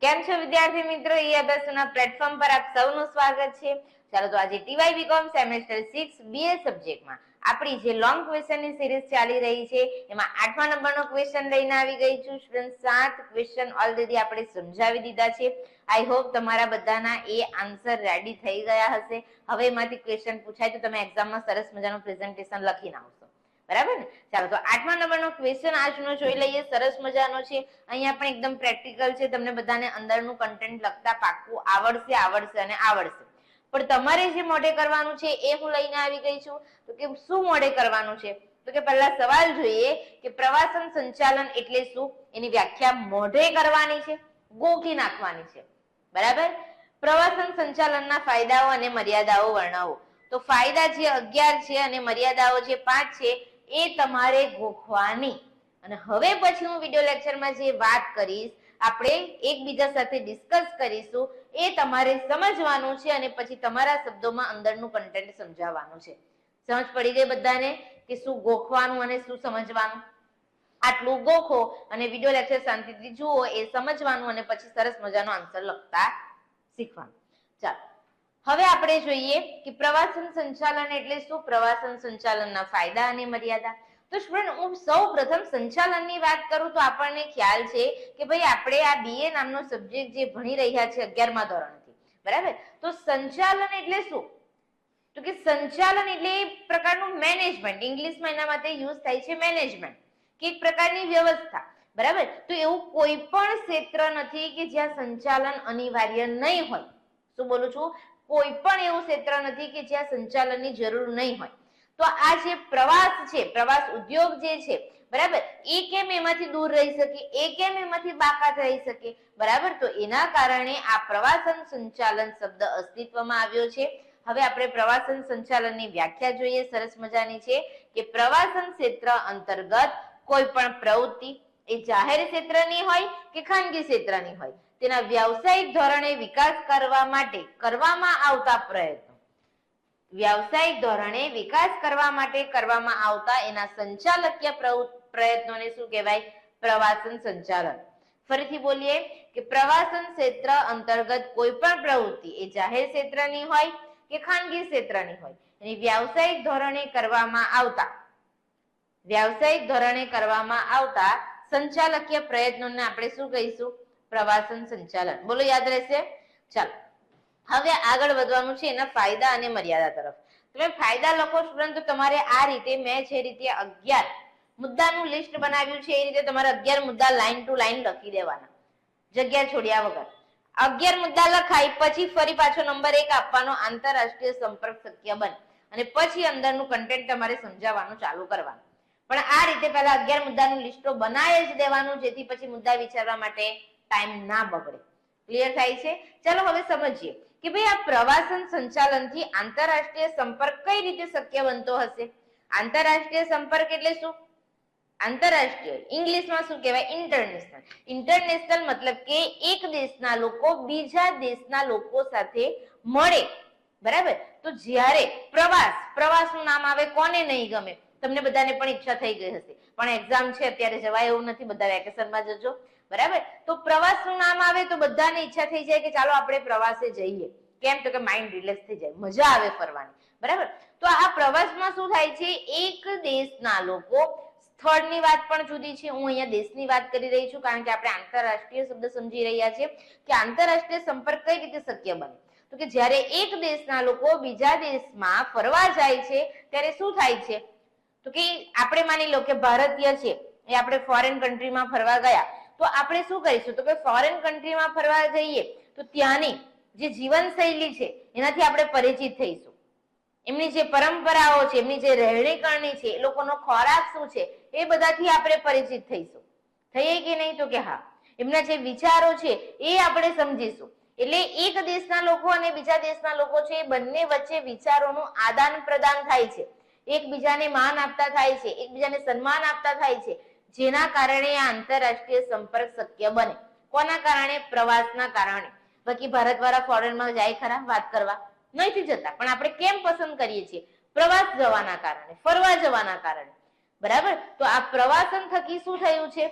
કેમ છો વિદ્યાર્થી મિત્રો? અભ્યાસના પ્લેટફોર્મ પર આપ સૌનું સ્વાગત છે. ચાલો તો આજે ટીવાય બીકોમ સેમેસ્ટર 6 બીએ સબ્જેક્ટમાં આપણી જે લોંગ ક્વેશ્ચનની સિરીઝ ચાલી રહી છે એમાં 8મા નંબરનો ક્વેશ્ચન લઈને આવી ગઈ છું. સ્ટુડન્ટ 7 ક્વેશ્ચન ઓલરેડી આપણે સમજાવી દીધા છે. આઈ હોપ તમારા બધાના એ આન્સર રેડી થઈ ગયા હશે. હવે એમાંથી ક્વેશ્ચન પૂછાય તો તમે એક્ઝામમાં સરસ મજાનું પ્રેઝન્ટેશન લખીને આવશો, બરાબર ને? ચાલો તો 8મા નંબરનો ક્વેશ્ચન આજનો જોઈ લઈએ. સરસ મજાનો છે. અહીંયા પણ એકદમ પ્રેક્ટિકલ છે. તમને બધાને અંદરનું કન્ટેન્ટ લખતા પાક્કું આવડશે. પણ તમારે જે મોઢે કરવાનું છે એ હું લઈને આવી ગઈ છું. તો કે શું મોઢે કરવાનું છે? તો કે પહેલા સવાલ જોઈએ કે પ્રવાસન સંચાલન એટલે શું? એની વ્યાખ્યા મોઢે કરવાની છે, ગોખી નાખવાની છે, બરાબર? પ્રવાસન સંચાલનના ફાયદાઓ અને મર્યાદાઓ વર્ણવો. તો ફાયદા જે 11 છે અને મર્યાદાઓ જે 5 છે એ તમારે ગોખવાની. અને હવે પછી હું વિડિયો લેક્ચરમાં જે વાત કરીશ, આપણે એકબીજા સાથે ડિસ્કસ કરીશું, એ તમારે સમજવાનું છે અને પછી તમારા શબ્દોમાં અંદરનું કન્ટેન્ટ સમજાવવાનું છે. સમજ પડી ગઈ બધાને કે શું ગોખવાનું અને શું સમજવાનું? આટલું ગોખો અને વિડિયો લેક્ચર શાંતિથી જુઓ, એ સમજવાનું અને પછી સરસ મજાનો આન્સર લખતા શીખવાનું. ચાલો હવે આપણે જોઈએ કે પ્રવાસન સંચાલન એટલે શું? પ્રવાસન સંચાલનના ફાયદા અને મર્યાદા. તો સ્ટુડન્ટ હું સૌ પ્રથમ સંચાલનની વાત કરું તો આપણને ખ્યાલ છે કે ભાઈ આપણે આ બીએ નામનો સબ્જેક્ટ જે ભણી રહ્યા છે 11મા ધોરણથી, બરાબર? તો સંચાલન એટલે શું? તો કે સંચાલન એટલે એક પ્રકારનું મેનેજમેન્ટ. ઇંગ્લિશમાં એના માટે યુઝ થાય છે મેનેજમેન્ટ, કે એક પ્રકારની વ્યવસ્થા, બરાબર? તો એવું કોઈ પણ ક્ષેત્ર નથી કે જ્યાં સંચાલન અનિવાર્ય નહીં હોય. શું બોલું છું? કોઈ પણ એવું ક્ષેત્ર નથી કે જ્યાં સંચાલનની જરૂર નહીં હોય. તો આ જે પ્રવાસ છે, પ્રવાસ ઉદ્યોગ જે છે, બરાબર, એ કેમ એમાંથી દૂર રહી શકે? એ કેમ એમાંથી બાકાત રહી શકે? બરાબર? તો એના કારણે આ પ્રવાસન સંચાલન શબ્દ અસ્તિત્વમાં આવ્યો છે. હવે આપણે પ્રવાસન સંચાલનની વ્યાખ્યા જોઈએ. સરસ મજાની છે કે પ્રવાસન ક્ષેત્ર અંતર્ગત કોઈ પણ પ્રવૃત્તિ, એ જાહેર ક્ષેત્રની હોય કે ખાનગી ક્ષેત્રની હોય, તેના વ્યવસાયિક ધોરણે વિકાસ કરવા માટે કરવામાં આવતા પ્રયત્નો, વ્યવસાયિક ધોરણે વિકાસ કરવા માટે કરવામાં આવતા એના સંચાલકીય પ્રયત્નોને શું કહેવાય? પ્રવાસન સંચાલન. ફરીથી બોલીએ કે પ્રવાસન ક્ષેત્ર અંતર્ગત કોઈ પણ પ્રવૃત્તિ, એ જાહેર ક્ષેત્રની હોય કે ખાનગી ક્ષેત્રની હોય, એની વ્યવસાયિક ધોરણે કરવામાં આવતા સંચાલકીય પ્રયત્નોને આપણે શું કહીશું? પ્રવાસન સંચાલન. બોલો, યાદ રહેશે? ચાલો હવે આગળ વધવાનું છે એના ફાયદા અને મર્યાદા તરફ. તમે ફાયદા લખો સ્ટુડન્ટ, તો તમારે આ રીતે મેં જે રીતે 11 મુદ્દાનું લિસ્ટ બનાવ્યું છે એ રીતે તમારે 11 મુદ્દા લાઈન ટુ લાઈન લખી દેવાના, જગ્યા છોડ્યા વગર. 11 મુદ્દા લખાય પછી ફરી પાછો નંબર 1 આપવાનો, આંતરરાષ્ટ્રીય સંપર્ક શક્ય બને, અને પછી અંદરનું કન્ટેન્ટ તમારે સમજાવવાનું ચાલુ કરવાનું. પણ આ રીતે પહેલા 11 મુદ્દાનું લિસ્ટો બનાવી જ દેવાનું, જેથી પછી મુદ્દા વિચારવા માટે ટાઈમ ના બગડે. ક્લિયર થાય છે? ચાલો હવે સમજીએ કે ભાઈ આ પ્રવાસન સંચાલનથી આંતરરાષ્ટ્રીય સંપર્ક કઈ રીતે શક્ય બનતો હશે? આંતરરાષ્ટ્રીય સંપર્ક એટલે શું? આંતરરાષ્ટ્રીય ઇંગ્લિશમાં શું કહેવાય? ઇન્ટરનેશનલ. ઇન્ટરનેશનલ મતલબ કે એક દેશના લોકો બીજા દેશના લોકો સાથે મળે, બરાબર? તો જ્યારે પ્રવાસનું નામ આવે, કોને નહીં ગમે? તમને બધાને પણ ઈચ્છા થઈ ગઈ હશે, પણ એક્ઝામ છે અત્યારે જવાય એવું નથી, બધા વેકેશનમાં જજો, બરાબર? તો પ્રવાસનું નામ આવે તો બધાને ઈચ્છા થઈ જાય કે ચાલો આપણે પ્રવાસે જઈએ. કેમ? તો કે માઇન્ડ રિલેક્સ થઈ જાય, મજા આવે ફરવાની, બરાબર? તો આ પ્રવાસમાં શું થાય છે? એક દેશના લોકો, સ્થળની વાત પણ જુદી છે. હું અહીંયા દેશની વાત કરી રહી છું કારણ કે આપણે આંતરરાષ્ટ્રીય શબ્દ સમજી રહ્યા છીએ કે આંતરરાષ્ટ્રીય સંપર્ક કઈ રીતે શક્ય બને. તો કે જ્યારે એક દેશના લોકો બીજા દેશમાં ફરવા જાય છે ત્યારે શું થાય છે? તો કે આપણે માની લો કે ભારતીય છે, એ આપણે ફોરેન કન્ટ્રીમાં ફરવા ગયા, તો આપણે શું કરીશું? તો કે ફોરેન કન્ટ્રીમાં ફરવા જઈએ તો ત્યાંની જે જીવનશૈલી છે એનાથી આપણે પરિચિત થઈશું. એમની જે પરંપરાઓ છે, એમની જે રહેણી કરણી છે, એ લોકોનો ખોરાક શું છે, એ બધાથી આપણે પરિચિત થઈશું. થઈએ કે નહીં? તો કે હા. એમના જે વિચારો છે એ આપણે સમજીશું. એટલે એક દેશના લોકો અને બીજા દેશના લોકો છે, એ બંને વચ્ચે વિચારોનું આદાન પ્રદાન થાય છે, એકબીજાને માન આપતા થાય છે, એકબીજાને સન્માન આપતા થાય છે, જેના કારણે આ આંતરરાષ્ટ્રીય સંપર્ક શક્ય બને. કોના કારણે? પ્રવાસના કારણે. બાકી ભારત વાળા ફોરેનમાં જાય ખરા વાત કરવા? નથી જતા. પણ આપણે કેમ પસંદ કરીએ છીએ? પ્રવાસ જવાના કારણે, ફરવા જવાના કારણે, બરાબર? તો આ પ્રવાસન થકી શું થયું છે?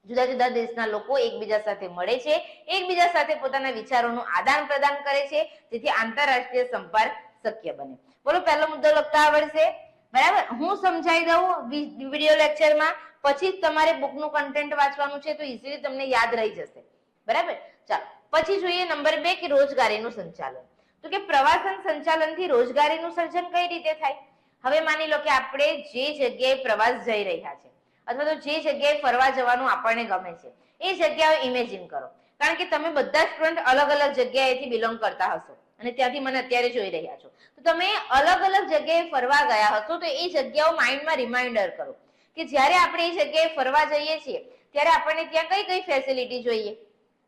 જુદા જુદા દેશના લોકો એકબીજા સાથે મળે છે, એકબીજા સાથે પોતાના વિચારોનું આદાન પ્રદાન કરે છે, જેથી આંતરરાષ્ટ્રીય સંપર્ક શક્ય બને. બોલો પહેલો મુદ્દો લખતા આવડશે? બરાબર. હું સમજાવી દઉં વિડીયો લેક્ચરમાં, પછી તમારે બુકનું કન્ટેન્ટ વાંચવાનું છે તો ઇઝીલી તમને યાદ રહી જશે. બરાબર. ચાલો પછી જોઈએ નંબર 2 કે રોજગારીનું સંચાલન. તો કે પ્રવાસન સંચાલનથી રોજગારીનું સર્જન કઈ રીતે થાય? હવે માની લો કે આપણે જે જગ્યાએ પ્રવાસ જઈ રહ્યા છે અથવા તો જે જગ્યાએ ફરવા જવાનું આપણને ગમે છે એ જગ્યાઓ ઇમેજિન કરો. કારણ કે તમે બધા સ્ટુડન્ટ અલગ અલગ જગ્યાએથી બિલોંગ કરતા હશો અને ત્યાંથી મને અત્યારે જોઈ રહ્યા છો, તો તમે અલગ અલગ જગ્યાએ ફરવા ગયા હશો, તો એ જગ્યાઓ માઇન્ડમાં રિમાઇન્ડર કરો કે જ્યારે આપણે એ જગ્યાએ ફરવા જઈએ છીએ ત્યારે આપણને ત્યાં કઈ કઈ ફેસિલિટી જોઈએ.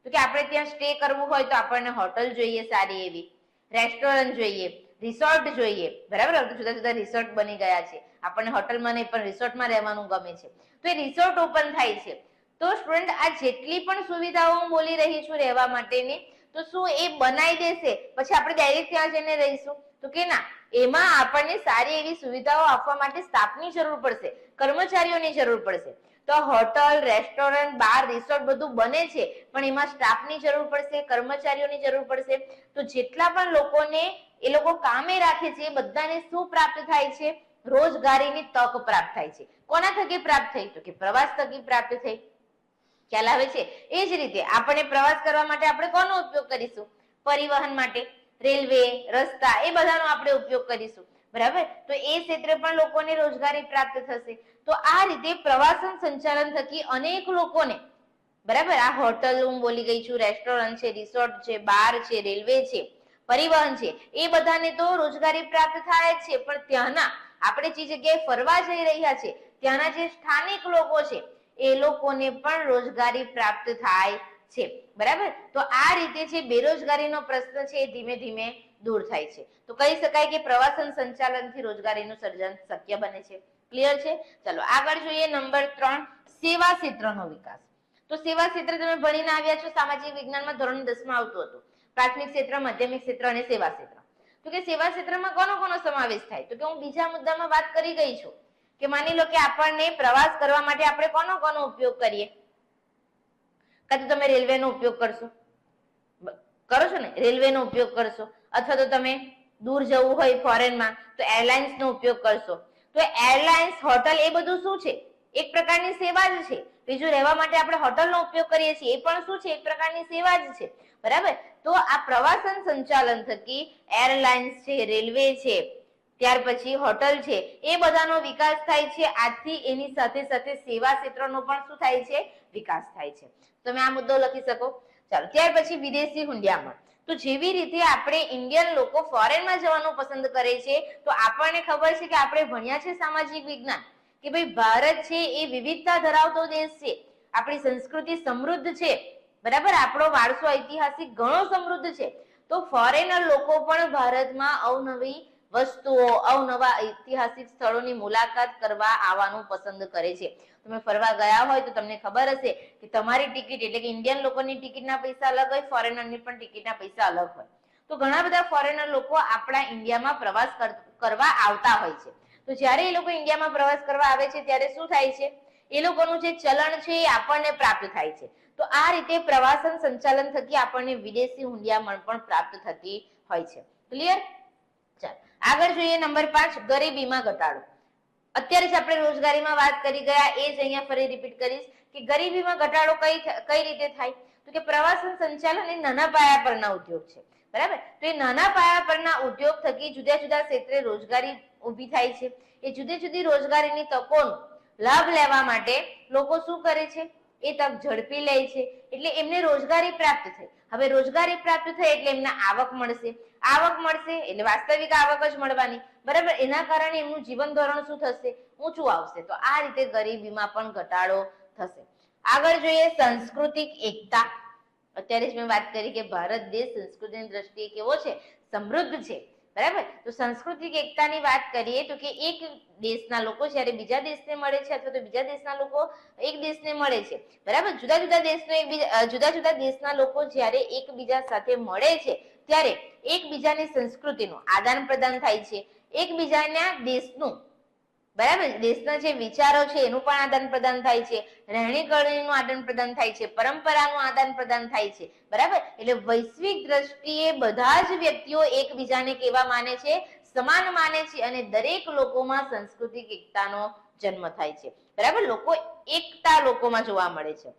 તો કે આપણે ત્યાં સ્ટે કરવું હોય તો આપણને હોટલ જોઈએ સારી એવી, રેસ્ટોરન્ટ જોઈએ, રિસોર્ટ જોઈએ. બરાબર. જુદા જુદા રિસોર્ટ બની ગયા છે, આપણને હોટલમાં નહીં પણ રિસોર્ટમાં રહેવાનું ગમે છે, તો એ રિસોર્ટ ઓપન થાય છે. તો સ્ટુડન્ટ આ જેટલી પણ સુવિધાઓ હું બોલી રહી છું રહેવા માટેની, તો શું એ બનાવી દેશે પછી આપણે ડાયરેક્ટ ત્યાં જઈને રહીશું? તો કે ના, એમાં આપણને સારી એવી સુવિધાઓ આપવા માટે સ્ટાફની જરૂર પડશે, કર્મચારીઓની જરૂર પડશે. તો હોટલ, રેસ્ટોરન્ટ, બાર, રિસોર્ટ બધું બને છે, પણ એમાં સ્ટાફની જરૂર પડશે, કર્મચારીઓની જરૂર પડશે. તો જેટલા પણ લોકોને એ લોકો કામે રાખે છે એ બધાને શું પ્રાપ્ત થાય છે? રોજગારીની તક પ્રાપ્ત થાય છે. કોના થકી પ્રાપ્ત થઈ? તો કે પ્રવાસ થકી પ્રાપ્ત થઈ. ખ્યાલ આવે છે? એ જ રીતે આપણે પ્રવાસ કરવા માટે આપણે કોનો ઉપયોગ કરીશું? પરિવહન માટે રેલવે, રસ્તા એ બધાનો આપણે ઉપયોગ કરીશું. બરાબર. તો એ ક્ષેત્રે પણ લોકોને રોજગારી પ્રાપ્ત થશે. તો આ રીતે પ્રવાસન સંચાલન થકી અનેક લોકોને, બરાબર, આ હોટલ હું બોલી ગઈ છું, રેસ્ટોરન્ટ છે, રિસોર્ટ છે, બાર છે, રેલવે છે, પરિવહન છે, એ બધાને તો રોજગારી પ્રાપ્ત થાય જ છે, પણ ત્યાંના આપણે જે જગ્યાએ ફરવા જઈ રહ્યા છે ત્યાંના જે સ્થાનિક લોકો છે એ લોકોને પણ રોજગારી પ્રાપ્ત થાય છે. બરાબર. તો આ રીતે જે બેરોજગારીનો પ્રશ્ન છે એ ધીમે ધીમે દૂર થાય છે. તો કહી શકાય કે પ્રવાસન સંચાલનથી રોજગારીનું સર્જન શક્ય બને છે. ક્લિયર છે? ચલો આગળ જોઈએ નંબર 3, સેવા ક્ષેત્રનો વિકાસ. તો સેવા ક્ષેત્ર તમે ભણીને આવ્યા છો, સામાજિક વિજ્ઞાનમાં ધોરણ 10 માં આવતું હતું. પ્રાથમિક ક્ષેત્ર, માધ્યમિક ક્ષેત્ર અને સેવા ક્ષેત્ર. તો કે સેવા ક્ષેત્રમાં કોનો કોનો સમાવેશ થાય? તો કે હું બીજા મુદ્દામાં વાત કરી ગઈ છું કે માની લો કે આપણને પ્રવાસ કરવા માટે આપણે કોનો કોનો ઉપયોગ કરીએ? કાં તો તમે રેલવેનો ઉપયોગ કરશો, કરો છો ને, રેલવેનો ઉપયોગ કરશો, અથવા તો તમે દૂર જવું હોય ફોરેનમાં તો એરલાઇન્સનો ઉપયોગ કરશો. તો એરલાઇન્સ, હોટલ એ બધું શું છે? એક પ્રકારની સેવા જ છે. બીજું રહેવા માટે આપણે હોટલનો ઉપયોગ કરીએ છીએ, એ પણ શું છે? એક પ્રકારની સેવા જ છે. બરાબર. તો આ પ્રવાસન સંચાલન થકી એરલાઇન્સ છે, રેલવે છે, ત્યાર પછી હોટલ છે, એ બધાનો વિકાસ થાય છે. આથી એની સાથે સાથે સેવા ક્ષેત્રનો પણ શું થાય છે? વિકાસ થાય છે. તમે આ મુદ્દો લખી શકો. ચાલો ત્યાર પછી વિદેશી હુંડિયામણ. તો જેવી રીતે આપણે ઇન્ડિયન લોકો ફોરેનમાં જવાનું પસંદ કરે છે, તો આપણને ખબર છે કે આપણે ભણ્યા છે સામાજિક વિજ્ઞાન કે ભાઈ ભારત છે એ વિવિધતા ધરાવતો દેશ છે, આપણી સંસ્કૃતિ સમૃદ્ધ છે. બરાબર. આપણો વારસો ઐતિહાસિક ઘણો સમૃદ્ધ છે. તો ફોરેનર લોકો પણ ભારતમાં અવનવી વસ્તુઓ, અવનવા ઐતિહાસિક સ્થળોની મુલાકાત કરવા આવવાનું પસંદ કરે છે. તમે ફરવા ગયા હોય તો તમને ખબર હશે કે તમારી ટિકિટ એટલે કે ઇન્ડિયન લોકોની ટિકિટના પૈસા અલગ હોય, ફોરેનરની પણ ટિકિટના પૈસા અલગ હોય. તો ઘણા બધા ફોરેનર લોકો આપણા ઇન્ડિયામાં પ્રવાસ કરવા આવતા હોય છે. તો જ્યારે એ લોકો ઇન્ડિયામાં પ્રવાસ કરવા આવે છે ત્યારે શું થાય છે? એ લોકોનું જે ચલણ છે એ આપણને પ્રાપ્ત થાય છે. તો આ રીતે પ્રવાસન સંચાલન થકી આપણને વિદેશી હુંડિયામણ પણ પ્રાપ્ત થતી હોય છે. ક્લિયર? ચાલો આગળ જોઈએ નંબર 5, ગરીબીમાં ઘટાડો. અત્યારે જ આપણે રોજગારીમાં વાત કરી ગયા, એ જ અહીંયા ફરી રિપીટ કરીશ કે ગરીબીમાં ઘટાડો કઈ રીતે થાય? તો કે પ્રવાસન સંચાલન એ નાના પાયા પરના ઉદ્યોગ છે. બરાબર. તો એ નાના પાયા પરના ઉદ્યોગ થકી જુદા જુદા ક્ષેત્રે રોજગારી ઊભી થાય છે. એ જુદી જુદી રોજગારીની તકોનો લાભ લેવા માટે લોકો શું કરે છે? એ તક ઝડપી લે છે, એટલે એમને રોજગારી પ્રાપ્ત થઈ. હવે રોજગારી પ્રાપ્ત થઈ એટલે એમને આવક મળશે, આવક મળશે એટલે વાસ્તવિક આવક જ મળવાની. બરાબર. એના કારણે એમનું જીવન ધોરણ શું થશે? ઊંચું આવશે. તો આ રીતે ગરીબીમાં પણ ઘટાડો થશે. આગળ જોઈએ સાંસ્કૃતિક એકતા. અત્યારે જ મેં વાત કરી કે ભારત દેશ સંસ્કૃતિની દ્રષ્ટિએ કેવો છે? સમૃદ્ધ છે. બરાબર. તો સાંસ્કૃતિક એકતાની વાત કરીએ તો કે એક દેશના લોકો જ્યારે બીજા દેશને મળે છે અથવા તો બીજા દેશના લોકો એક દેશને મળે છે, બરાબર, જુદા જુદા દેશના લોકો જ્યારે એકબીજા સાથે મળે છે ત્યારે એકબીજાની સંસ્કૃતિનું આદાન પ્રદાન થાય છે, એકબીજાના દેશનું બરાબર, દેશના જે વિચારો છે એનું પણ આદાન પ્રદાન થાય છે, રહેણી કરણીનું આદાન પ્રદાન થાય છે, પરંપરાનું આદાન પ્રદાન થાય છે. બરાબર, એટલે વૈશ્વિક દ્રષ્ટિએ બધા જ વ્યક્તિઓ એકબીજાને કેવા માને છે? સમાન માને છે, અને દરેક લોકોમાં સાંસ્કૃતિક એકતાનો જન્મ થાય છે. બરાબર, એકતા લોકોમાં જોવા મળે છે.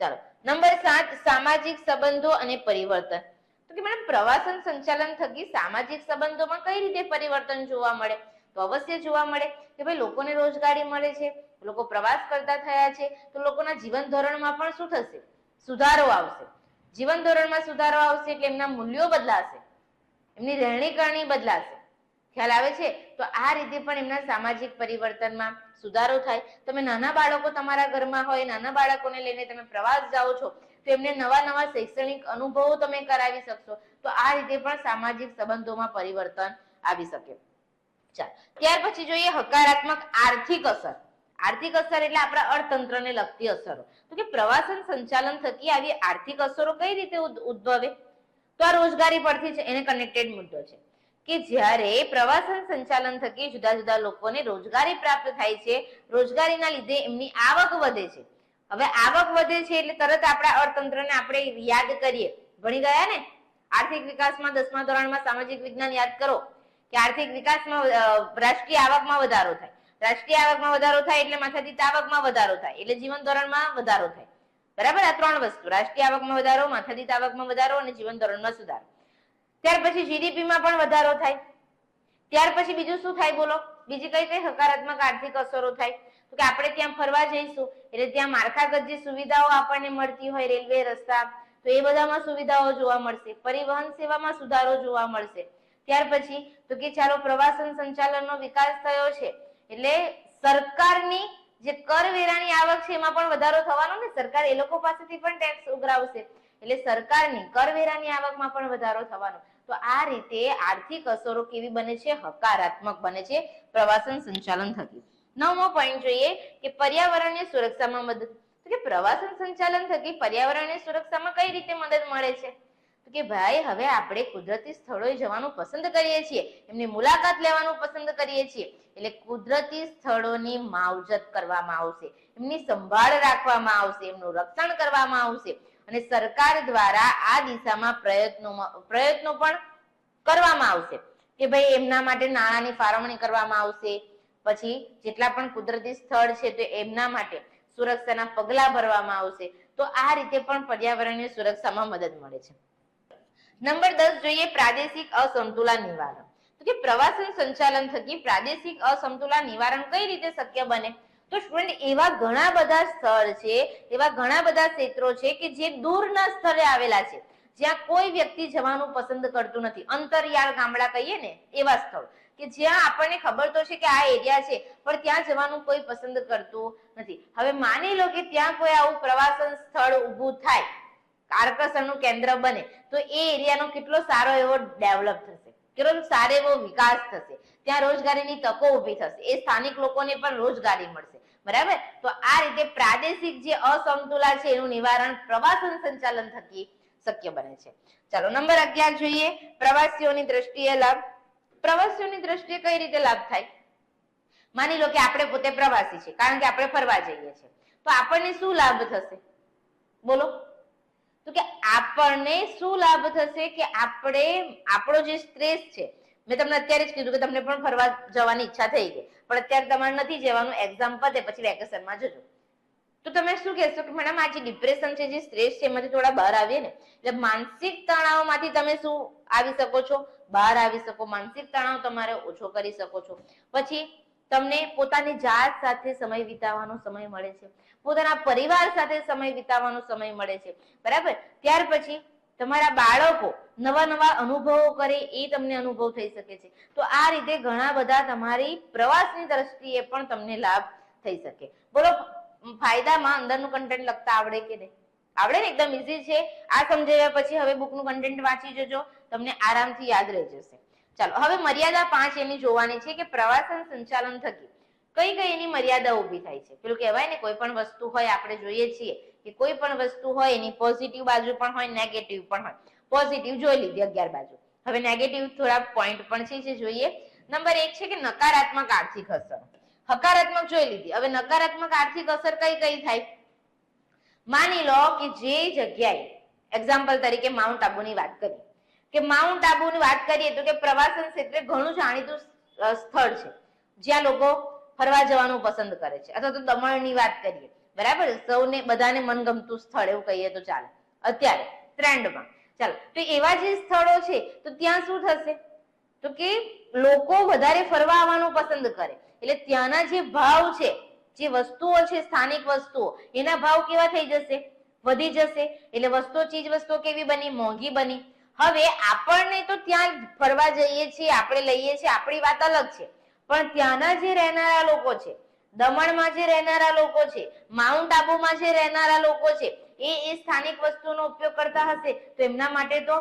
ચાલો, નંબર 7, સામાજિક સંબંધો અને પરિવર્તન. તો કે મેડમ, પ્રવાસન સંચાલન થકી સામાજિક સંબંધોમાં કઈ રીતે પરિવર્તન જોવા મળે? તો અવશ્ય જોવા મળે કે ભાઈ લોકોને રોજગારી મળે છે, લોકો પ્રવાસ કરતા થયા છે, તો લોકોના જીવન ધોરણમાં પણ શું થશે? સુધારો આવશે. જીવન ધોરણમાં સુધારો આવશે એટલે એમના મૂલ્યો બદલાશે, એમની રહેણી કરણી બદલાશે. ખ્યાલ આવે છે? તો આ રીતે પણ એમના સામાજિક પરિવર્તનમાં સુધારો થાય. તમે નાના બાળકો તમારા ઘરમાં હોય, નાના બાળકોને લઈને તમે પ્રવાસ જાઓ છો, તો એમને નવા નવા શૈક્ષણિક અનુભવો તમે કરાવી શકશો. તો આ રીતે પણ સામાજિક સંબંધોમાં પરિવર્તન આવી શકે. ચાલો, ત્યાર પછી જોઈએ હકારાત્મક આર્થિક અસર. આર્થિક અસર એટલે આપણા અર્થતંત્રને લગતી અસરો. તો કે પ્રવાસન સંચાલન થકી આવી આર્થિક અસરો કઈ રીતે ઉદ્ભવે? તો આ રોજગારી પરથી છે, એને કનેક્ટેડ મુદ્દો છે કે જ્યારે પ્રવાસન સંચાલન થકી જુદા જુદા લોકોને રોજગારી પ્રાપ્ત થાય છે, રોજગારીના લીધે એમની આવક વધે છે. હવે આવક વધે છે એટલે તરત આપણા અર્થતંત્રને આપણે યાદ કરીએ, ભણી ગયા ને આર્થિક વિકાસમાં 10મા ધોરણમાં સામાજિક વિજ્ઞાન યાદ કરો કે આર્થિક વિકાસમાં રાષ્ટ્રીય આવકમાં વધારો થાય. રાષ્ટ્રીય આવકમાં વધારો થાય એટલે માથાદીઠ આવકમાં વધારો થાય, એટલે જીવન ધોરણમાં વધારો થાય. બરાબર, આ 3 વસ્તુ: રાષ્ટ્રીય આવકમાં વધારો, માથાદીઠ આવકમાં વધારો અને જીવન ધોરણમાં સુધારો. ત્યાર પછી જીડીપીમાં પણ વધારો થાય. ત્યાર પછી બીજું શું થાય બોલો? બીજી કઈ કઈ હકારાત્મક આર્થિક અસરો થાય? તો કે આપણે ત્યાં ફરવા જઈશું એટલે ત્યાં માળખાગત જે સુવિધાઓ આપણને મળતી હોય, રેલવે, રસ્તા, તો એ બધામાં સુવિધાઓ જોવા મળશે. પરિવહન સેવામાં સુધારો જોવા મળશે. ત્યાર પછી તો કે ચાલો પ્રવાસન સંચાલનનો વિકાસ થયો છે એટલે સરકારની જે કરવેરાની આવક છે એમાં પણ વધારો થવાનો ને. સરકાર એ લોકો પાસેથી પણ ટેક્સ ઉઘરાવશે એટલે સરકારની કરવેરાની આવકમાં પણ વધારો થવાનો. તો આ રીતે આર્થિક અસરો કેવી બને છે? હકારાત્મક બને છે પ્રવાસન સંચાલન થકી. 9મો પોઈન્ટ જોઈએ કે પર્યાવરણની સુરક્ષામાં મદદ. તો કે પ્રવાસન સંચાલન થકી પર્યાવરણની સુરક્ષામાં કઈ રીતે મદદ મળે છે? તો કે ભાઈ હવે આપણે કુદરતી સ્થળોએ જવાનું પસંદ કરીએ છીએ, એમની મુલાકાત લેવાનું પસંદ કરીએ છીએ, એટલે કુદરતી સ્થળોની માવજત કરવામાં આવશે, એમની સંભાળ રાખવામાં આવશે, એમનું રક્ષણ કરવામાં આવશે, અને સરકાર દ્વારા આ દિશામાં પ્રયત્નો પણ કરવામાં આવશે કે ભાઈ એમના માટે નાણાંની ફાળવણી કરવામાં આવશે. પછી જેટલા પણ કુદરતી સ્થળ છે તો એમના માટે સુરક્ષાના પગલા ભરવામાં આવશે. તો આ રીતે પણ પર્યાવરણની સુરક્ષામાં મદદ મળે છે. નંબર 10 જોઈએ પ્રાદેશિક અસમતુલા નિવારણ. તો કે પ્રવાસન સંચાલન થકી પ્રાદેશિક અસમતુલા નિવારણ કઈ રીતે શક્ય બને? તો સ્ટુડન્ટ, એવા ઘણા બધા સ્થળ છે, એવા ઘણા બધા ક્ષેત્રો છે કે જે દૂરના સ્થળે આવેલા છે, જ્યાં કોઈ વ્યક્તિ જવાનું પસંદ કરતું નથી. અંતરિયાળ ગામડા કહીએ ને એવા સ્થળ કે જ્યાં આપણને ખબર તો છે કે આ એરિયા છે, પણ ત્યાં જવાનું કોઈ પસંદ કરતું નથી. હવે માની લો કે ત્યાં કોઈ આવું પ્રવાસન સ્થળ ઊભું થાય, આકર્ષણનું કેન્દ્ર બને, તો એ એરિયાનો કેટલો સારો એવો ડેવલપ થશે, કેટલો સારો એવો વિકાસ થશે, ત્યાં રોજગારીની તકો ઊભી થશે, એ સ્થાનિક લોકોને પણ રોજગારી મળશે. બરાબર, તો આ રીતે પ્રાદેશિક જે અસમતુલા છે એનું નિવારણ પ્રવાસન સંચાલન થકી શક્ય બને છે. ચાલો, નંબર 11 જોઈએ પ્રવાસીઓની દ્રષ્ટિએ લાભ. પ્રવાસીઓની દ્રષ્ટિએ કઈ રીતે લાભ થાય? માની લો કે આપણે પોતે પ્રવાસી છે, કારણ કે આપણે ફરવા જઈએ છીએ, તો આપણને શું લાભ થશે બોલો? તો કે આપણને શું લાભ થશે કે આપણો જે સ્ટ્રેસ છે, મેં તમને અત્યારે જ કીધું કે તમને પણ ફરવા જવાની ઈચ્છા થઈ ગઈ, પણ અત્યારે તમારે નથી જવાનું, એક્ઝામ પતે પછી વેકેશનમાં જજો. તો તમે શું કહેશો કે મેડમ આ જે ડિપ્રેશન છે, જે સ્ટ્રેસ છે, એમાંથી થોડા બહાર આવીએ ને. એટલે માનસિક તણાવમાંથી તમે શું આવી શકો છો? બહાર આવી શકો. માનસિક તણાવ તમારે ઓછો કરી શકો છો. પછી તમને પોતાની જાત સાથે સમય વિતાવવાનો સમય મળે છે, પોતાના પરિવાર સાથે સમય વિતાવવાનો સમય મળે છે. બરાબર, ત્યાર પછી તમારા બાળકો નવા નવા અનુભવો કરે એ તમને અનુભવ થઈ શકે છે. તો આ રીતે ઘણા બધા તમારી પ્રવાસની દ્રષ્ટિએ પણ તમને લાભ થઈ શકે. બોલો, ફાયદામાં અંદરનું કન્ટેન્ટ લખતા આવડે કે નહીં? આવડે ને? એકદમ ઈઝી છે. આ સમજાવ્યા પછી હવે બુકનું કન્ટેન્ટ વાંચી જજો, તમને આરામથી યાદ રહી જશે. ચાલો, હવે મર્યાદા 5 એની જોવાની છે કે પ્રવાસન સંચાલન થકી કઈ કઈ એની મર્યાદા ઊભી થાય છે. પેલું કહેવાય ને, કોઈ પણ વસ્તુ હોય, આપણે જોઈએ છીએ કે કોઈ પણ વસ્તુ હોય એની પોઝિટિવ બાજુ પણ હોય, નેગેટિવ પણ હોય. પોઝિટિવ જોઈ લીધી 11 બાજુ, હવે નેગેટિવ થોડા પોઈન્ટ પણ છે જે જોઈએ. નંબર 1 છે કે નકારાત્મક આર્થિક અસર. હકારાત્મક જોઈ લીધી. હવે નકારાત્મક આર્થિક અસર કઈ કઈ થાય? માની લો કે જે જગ્યાએ એક્ઝામ્પલ તરીકે માઉન્ટ આબુની વાત કરીએ કે માઉન્ટ આબુની વાત કરીએ તો કે પ્રવાસન ક્ષેત્રે ઘણું જાણીતું સ્થળ છે જ્યાં લોકો ફરવા જવાનું પસંદ કરે છે. અથવા તો દમણની વાત કરીએ, બરાબર, સૌને બધાને મનગમતું સ્થળ એવું કહીએ તો ચાલે અત્યારે ટ્રેન્ડમાં. ચાલો, તો એવા જે સ્થળો છે તો ત્યાં શું થશે તો કે લોકો વધારે ફરવા આવવાનું પસંદ કરે, એટલે ત્યાંના જે ભાવ છે, જે વસ્તુઓ છે, સ્થાનિક વસ્તુઓ, એના ભાવ કેવા થઈ જશે? વધી જશે. એટલે વસ્તુઓ, ચીજ વસ્તુઓ કેવી બની? મોંઘી બની. હવે આપણને તો ત્યાં ફરવા જઈએ છીએ, આપણે લઈએ છીએ, આપણી વાત અલગ છે, પણ ત્યાંના જે રહેનારા લોકો છે, દમણમાં જે રહેનારા લોકો છે, માઉન્ટ આબુમાં જે રહેનારા લોકો છે, એ સ્થાનિક વસ્તુનો ઉપયોગ કરતા હશે તો એમના માટે તો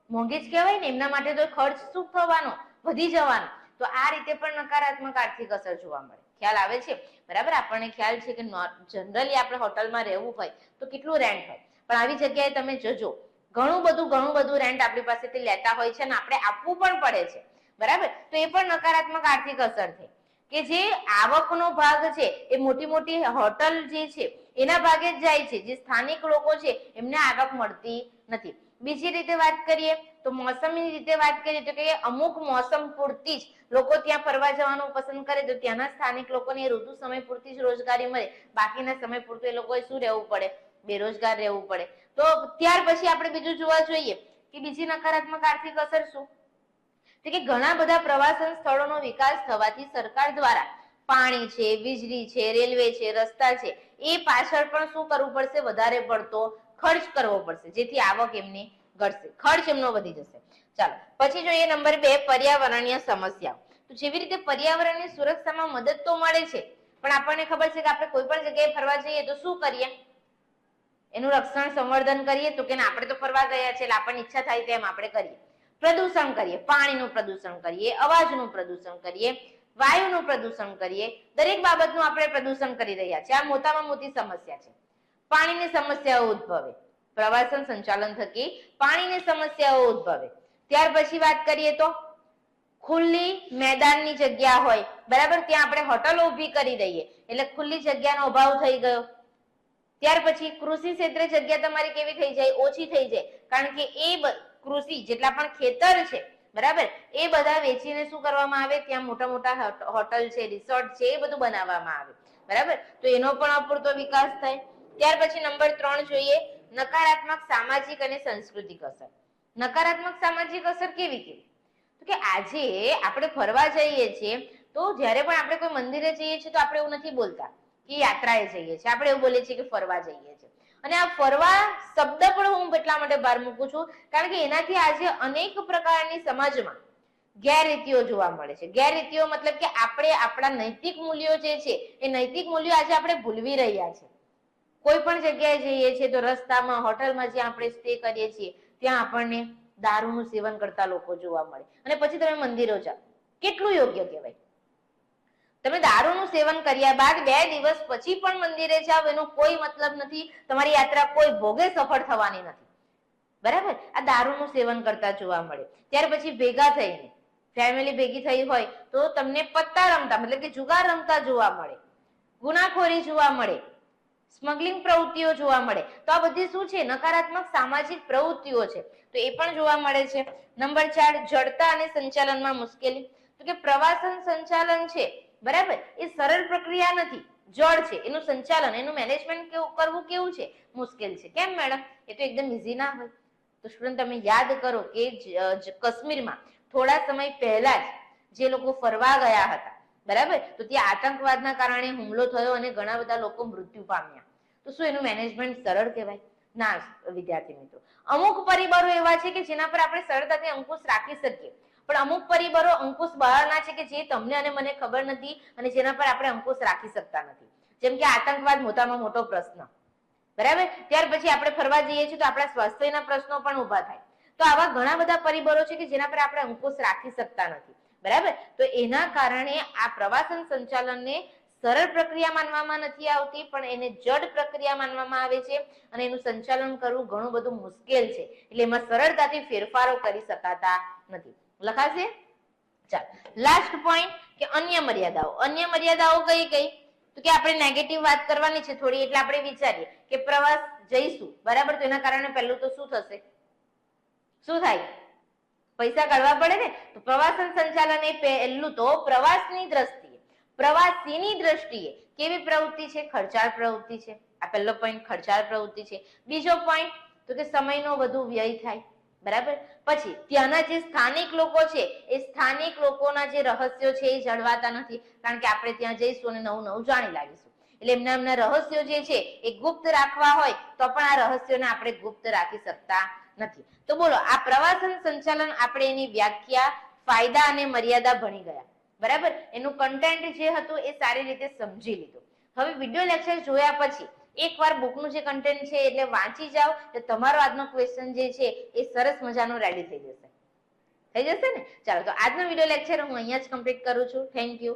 મોંઘી જ કહેવાય ને. એમના માટે તો ખર્ચ શું થવાનો? વધી જવાનો. તો આ રીતે પણ નકારાત્મક આર્થિક અસર જોવા મળે. ખ્યાલ આવે છે? બરાબર. આપણને ખ્યાલ છે કે જનરલી આપણે હોટલમાં રહેવું હોય તો કેટલું રેન્ટ હોય, પણ આવી જગ્યાએ તમે જજો, ઘણું બધું રેન્ટ આપણી પાસેથી લેતા હોય છે અને આપણે આપવું પણ પડે છે, બરાબર. તો એ પણ નકારાત્મક આર્થિક અસર થઈ કે જે આવકનો ભાગ છે એ મોટી હોટલ જે છે એના ભાગે જ જાય છે, જે સ્થાનિક લોકો છે એમને આવક મળતી નથી. બીજી રીતે વાત કરીએ તો મોસમની રીતે વાત કરીએ તો કે અમુક મોસમ પૂરતી જ લોકો ત્યાં ફરવા જવાનું પસંદ કરે તો ત્યાંના સ્થાનિક લોકોને ઋતુ સમય પૂરતી જ રોજગારી મળે, બાકીના સમય પૂરતું એ લોકોએ શું રહેવું પડે? બેરોજગાર રહેવું પડે. તો ત્યાર પછી આપણે બીજું જોવા જોઈએ કે બીજી નકારાત્મક આર્થિક અસર શું? તો કે ઘણા બધા પ્રવાસન સ્થળોનો વિકાસ થવાથી સરકાર દ્વારા પાણી છે, વીજળી છે, રેલવે છે, રસ્તા છે, એ પાછળ પણ શું કરવું પડશે? વધારે પડતો ખર્ચ કરવો પડશે, જેથી આવક એમની ઘટશે, ખર્ચ એમનો વધી જશે. ચાલો, પછી જોઈએ નંબર 2, પર્યાવરણીય સમસ્યાઓ. તો જેવી રીતે પર્યાવરણની સુરક્ષામાં મદદ તો મળે છે, પણ આપણને ખબર છે કે આપણે કોઈ પણ જગ્યાએ ફરવા જઈએ તો શું કરીએ? એનું રક્ષણ સંવર્ધન કરીએ તો કે આપણે તો ફરવા ગયા છે એટલે આપણને ઈચ્છા થાય તેમ આપણે કરીએ. પ્રદૂષણ કરીએ, પાણીનું પ્રદૂષણ કરીએ, અવાજનું પ્રદૂષણ કરીએ, વાયુનું પ્રદૂષણ કરીએ, દરેક બાબતનું આપણે પ્રદૂષણ કરી રહ્યા છીએ. આ મોટામાં મોટી સમસ્યા છે. પાણીની સમસ્યાઓ ઉદ્ભવે, પ્રવાસન સંચાલન થકી પાણીની સમસ્યાઓ ઉદ્ભવે. ત્યાર પછી વાત કરીએ તો ખુલ્લી મેદાનની જગ્યા હોય, બરાબર, ત્યાં આપણે હોટલો ઊભી કરી દઈએ એટલે ખુલ્લી જગ્યાનો અભાવ થઈ ગયો. ત્યાર પછી કૃષિ ક્ષેત્રે જગ્યા તમારી કેવી થઈ જાય? ઓછી થઈ જાય, કારણ કે એ કૃષિ જેટલા પણ ખેતર છે, બરાબર, એ બધા વેચીને શું કરવામાં આવે? ત્યાં મોટા હોટલ છે, રિસોર્ટ છે, એ બધું બનાવવામાં આવે, બરાબર. તો એનો પણ અપૂરતો વિકાસ થાય. ત્યાર પછી નંબર 3 જોઈએ, નકારાત્મક સામાજિક અને સાંસ્કૃતિક અસર. નકારાત્મક સામાજિક અસર કેવી? તો કે આજે આપણે ફરવા જઈએ છીએ તો જ્યારે પણ આપણે કોઈ મંદિરે જઈએ છીએ તો આપણે એવું નથી બોલતા કે યાત્રાએ જઈએ છીએ, આપણે એવું બોલીએ છીએ કે ફરવા જઈએ છીએ. અને આ ફરવા શબ્દ પણ હું એટલા માટે બહાર મૂકું છું કારણ કે એનાથી આજે અનેક પ્રકારની સમાજમાં ગેરરીતિઓ જોવા મળે છે. ગેરરીતિઓ મતલબ કે આપણે આપણા નૈતિક મૂલ્યો જે છે એ નૈતિક મૂલ્યો આજે આપણે ભૂલવી રહ્યા છીએ. કોઈ પણ જગ્યાએ જઈએ છીએ તો રસ્તામાં, હોટલમાં જ્યાં આપણે સ્ટે કરીએ છીએ ત્યાં આપણને દારૂનું સેવન કરતા લોકો જોવા મળે અને પછી તમે મંદિરો જાઓ, કેટલું યોગ્ય કહેવાય? તમે દારૂનું સેવન કર્યા બાદ 2 દિવસ પછી પણ મંદિરે જાઓ એનો કોઈ મતલબ નથી, તમારી યાત્રા કોઈ ભોગે સફળ થવાની નથી, બરાબર. આ દારૂનું સેવન કરતા જોવા મળે. ત્યાર પછી ભેગા થઈને ફેમિલી ભેગી થઈ હોય તો તમને પત્તા રમતા મતલબ કે જુગાર રમતા જોવા મળે, ગુનાખોરી જોવા મળે, સ્મગલિંગ પ્રવૃત્તિઓ જોવા મળે. તો આ બધી શું છે? નકારાત્મક સામાજિક પ્રવૃત્તિઓ છે, તો એ પણ જોવા મળે છે. નંબર 4, જડતા અને સંચાલનમાં મુશ્કેલી. તો કે પ્રવાસન સંચાલન છે, બરાબર, એ સરળ પ્રક્રિયા નથી, જડ છે. એનું સંચાલન, એનું મેનેજમેન્ટ કરવું કેવું છે? મુશ્કેલ છે. કેમ મેડમ? એ તો એકદમ ઈઝી ના હોય. તો સ્ટુડન્ટ તમે યાદ કરો કે કાશ્મીરમાં થોડા સમય પહેલા જ જે લોકો ફરવા ગયા હતા, બરાબર, તો ત્યાં આતંકવાદના કારણે હુમલો થયો અને ઘણા બધા લોકો મૃત્યુ પામ્યા. તો શું એનું મેનેજમેન્ટ સરળ કહેવાય? ના વિદ્યાર્થી મિત્રો, અમુક પરિબળો એવા છે કે જેના પર આપણે સરળતાથી અંકુશ રાખી શકીએ, પણ અમુક પરિબળો અંકુશ બહારના છે કે જે તમને અને મને ખબર નથી અને જેના પર આપણે અંકુશ રાખી શકતા નથી. જેમ કે આતંકવાદ મોટામાં મોટો પ્રશ્ન, બરાબર. ત્યાર પછી આપણે ફરવા જઈએ છીએ તો આપણા સ્વાસ્થ્યના પ્રશ્નો પણ ઉભા થાય. તો આવા ઘણા બધા પરિબળો છે કે જેના પર આપણે અંકુશ રાખી શકતા નથી, બરાબર. તો એના કારણે આ પ્રવાસન સંચાલનને સરળ પ્રક્રિયા માનવામાં નથી આવતી, પણ એને જડ પ્રક્રિયા માનવામાં આવે છે અને એનું સંચાલન કરવું ઘણું બધું મુશ્કેલ છે. એટલે એમાં સરળતાથી ફેરફારો કરી શકાતા નથી. લખાશે? ચાલ લાસ્ટ પોઈન્ટ કે અન્ય મર્યાદાઓ કઈ કઈ? તો કે આપણે નેગેટિવ વાત કરવાની છે થોડી, એટલે આપણે વિચારીએ કે પ્રવાસ જઈશું, બરાબર, તો એના કારણે પહેલું તો શું થશે? શું થાય? પૈસા કાઢવા પડે ને. તો પ્રવાસન સંચાલન એ પહેલું તો પ્રવાસીની દ્રષ્ટિએ કેવી પ્રવૃત્તિ છે? ખર્ચાળ પ્રવૃત્તિ છે. આ પહેલો પોઈન્ટ ખર્ચાળ પ્રવૃત્તિ છે. બીજો પોઈન્ટ તો કે સમયનો વધુ વ્યય થાય, બરાબર. પછી ત્યાંના જે સ્થાનિક લોકો છે એ સ્થાનિક લોકોના જે રહસ્યો છે એ જળવાતા નથી, કારણ કે આપણે ત્યાં જઈશું અને નવું જાણી લાગીશું. એટલે એમના રહસ્યો જે છે એ ગુપ્ત રાખવા હોય તો પણ આ રહસ્યોને આપણે ગુપ્ત રાખી શકતા નથી. તો બોલો, આ પ્રવાસન સંચાલન આપણે એની વ્યાખ્યા, ફાયદા અને મર્યાદા ભણી ગયા, બરાબર. એનું કન્ટેન્ટ જે હતું એ સારી રીતે સમજી લીધું. હવે વિડીયો લેક્ચર જોયા પછી એકવાર બુકનું જે કન્ટેન્ટ છે એટલે વાંચી જાઓ, તો તમારો આજનો ક્વેશ્ચન જે છે એ સરસ મજાનો રેડી થઈ જશે ને. ચાલો, તો આજનો વિડીયો લેક્ચર હું અહીંયા જ કમ્પ્લીટ કરું છું. Thank you.